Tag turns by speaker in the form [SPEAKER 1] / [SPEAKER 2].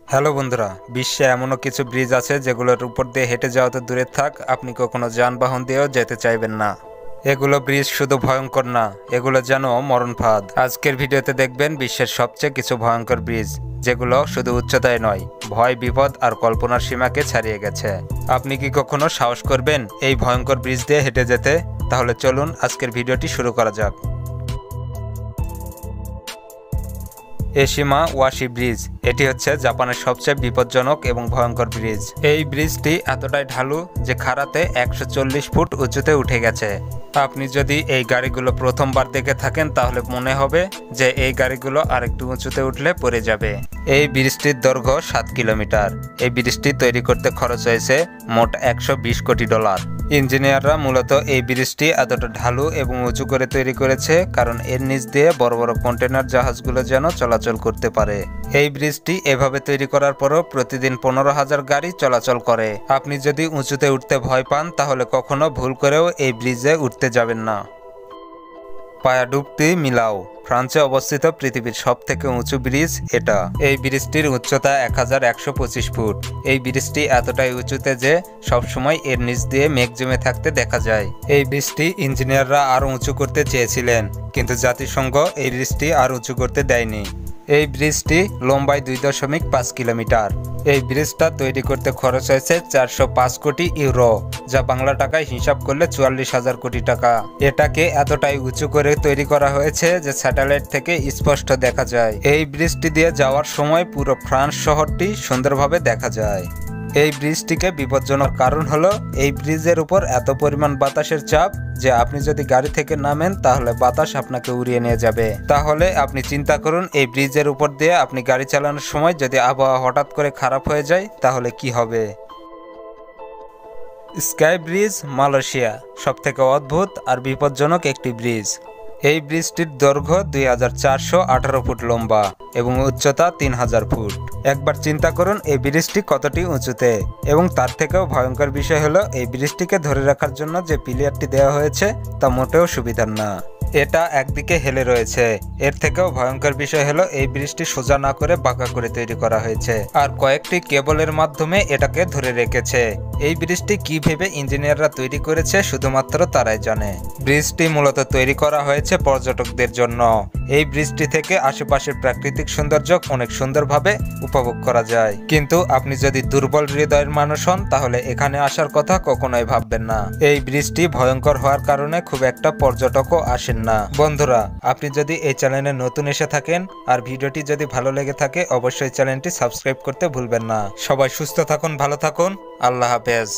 [SPEAKER 1] Hello বন্ধুরা, বিশ্বে এমনও কিছু ব্রিজ আছে যেগুলোর উপর দিয়ে হেঁটে যাওয়া তো দূরে থাক, আপনি কখনো যানবাহন দিয়েও যেতে চাইবেন না। এগুলো ব্রিজ শুধু ভয়ঙ্কর না, এগুলো যেন মরণ ফাঁদ। আজকের ভিডিওতে দেখবেন বিশ্বের সবচেয়ে কিছু ভয়ঙ্কর ব্রিজ, যেগুলো শুধু উচ্চতায় নয়, ভয়, বিপদ আর কল্পনার সীমাকে ছাড়িয়ে গেছে। আপনি কি কখনো সাহস করবেন এই ভয়ঙ্কর ব্রিজ দিয়ে হেঁটে যেতে? তাহলে চলুন আজকের ভিডিওটি শুরু করা যাক। এশিমা ওয়াশি ব্রিজ, এটি হচ্ছে জাপানের সবচেয়ে বিপজ্জনক এবং ভয়ঙ্কর ব্রিজ। এই ব্রিজটি এতটাই ঢালু যে খাড়াতে 140 ফুট উঁচুতে উঠে গেছে। আপনি যদি এই গাড়িগুলো প্রথমবার দেখে থাকেন তাহলে মনে হবে যে এই গাড়িগুলো আরেকটু উঁচুতে উঠলে পড়ে যাবে। এই ব্রিজটির দৈর্ঘ্য 7 কিলোমিটার। এই ব্রিজটি তৈরি করতে খরচ হয়েছে মোট $120 কোটি। ইঞ্জিনিয়াররা মূলত এই ব্রিজটি এতটা ঢালু এবং উঁচু করে তৈরি করেছে কারণ এর নিচ দিয়ে বড় বড় কন্টেনার জাহাজগুলো যেন চলাচল করতে পারে। এই ব্রিজটি এভাবে তৈরি করার পরও প্রতিদিন 15,000 গাড়ি চলাচল করে। আপনি যদি উঁচুতে উঠতে ভয় পান তাহলে কখনো ভুল করেও এই ব্রিজে উঠতে যাবেন না। পায়াডুপতি মিলাও, ফ্রান্সে অবস্থিত পৃথিবীর সবথেকে উঁচু ব্রিজ এটা। এই ব্রিজটির উচ্চতা 1125 ফুট। এই ব্রিজটি এতটাই উঁচুতে যে সবসময় এর নিচ দিয়ে মেঘ জমে থাকতে দেখা যায়। এই ব্রিজটি ইঞ্জিনিয়াররা আরও উঁচু করতে চেয়েছিলেন, কিন্তু জাতিসংঘ এই ব্রিজটি আর উঁচু করতে দেয়নি। এই ব্রিজটি লম্বায় 2.5 কিলোমিটার। এই ব্রিজটা তৈরি করতে খরচ হয়েছে 405 কোটি ইউরো, যা বাংলা টাকায় হিসাব করলে 44,000 কোটি টাকা। এটাকে এতটাই উঁচু করে তৈরি করা হয়েছে যে স্যাটেলাইট থেকে স্পষ্ট দেখা যায়। এই ব্রিজটি দিয়ে যাওয়ার সময় পুরো ফ্রান্স শহরটি সুন্দরভাবে দেখা যায়। এই ব্রিজটিকে বিপজ্জনক কারণ হলো এই ব্রিজের উপর এত পরিমাণ বাতাসের চাপ যে আপনি যদি গাড়ি থেকে নামেন তাহলে বাতাস আপনাকে উড়িয়ে নিয়ে যাবে। তাহলে আপনি চিন্তা করুন, এই ব্রিজের উপর দিয়ে আপনি গাড়ি চালানোর সময় যদি আবহাওয়া হঠাৎ করে খারাপ হয়ে যায় তাহলে কি হবে। স্কাই ব্রিজ, মালয়েশিয়া, সবথেকে অদ্ভুত আর বিপজ্জনক একটি ব্রিজ। এই ব্রিজটির দৈর্ঘ্য 2418 ফুট লম্বা এবং উচ্চতা 3000 ফুট। একবার চিন্তা করুন এই ব্রিজটি কতটি উঁচুতে। এবং তার থেকেও ভয়ঙ্কর বিষয় হলো এই ব্রিজটিকে ধরে রাখার জন্য যে পিলিয়ারটি দেওয়া হয়েছে তা মোটেও সুবিধার না। এটা একদিকে হেলে রয়েছে। এর থেকেও ভয়ঙ্কর বিষয় হলো এই ব্রিজটি সোজা না করে বাঁকা করে তৈরি করা হয়েছে আর কয়েকটি কেবলের মাধ্যমে এটাকে ধরে রেখেছে। এই ব্রিজটি কি ভেবে ইঞ্জিনিয়াররা তৈরি করেছে শুধুমাত্র তারাই জানে। ব্রিজটি মূলত তৈরি করা হয়েছে পর্যটকদের জন্য। এই ব্রিজটি থেকে আশেপাশের প্রাকৃতিক সৌন্দর্য অনেক সুন্দরভাবে উপভোগ করা যায়। কিন্তু আপনি যদি দুর্বল হৃদয়ের মানুষ হন তাহলে এখানে আসার কথা কখনোই ভাববেন না। এই ব্রিজটি ভয়ঙ্কর হওয়ার কারণে খুব একটা পর্যটকও আসেন না। বন্ধুরা, আপনি যদি এই চ্যানেলে নতুন এসে থাকেন আর ভিডিওটি যদি ভালো লেগে থাকে অবশ্যই চ্যানেলটি সাবস্ক্রাইব করতে ভুলবেন না। সবাই সুস্থ থাকুন, ভালো থাকুন, আল্লাহ হাফেজ।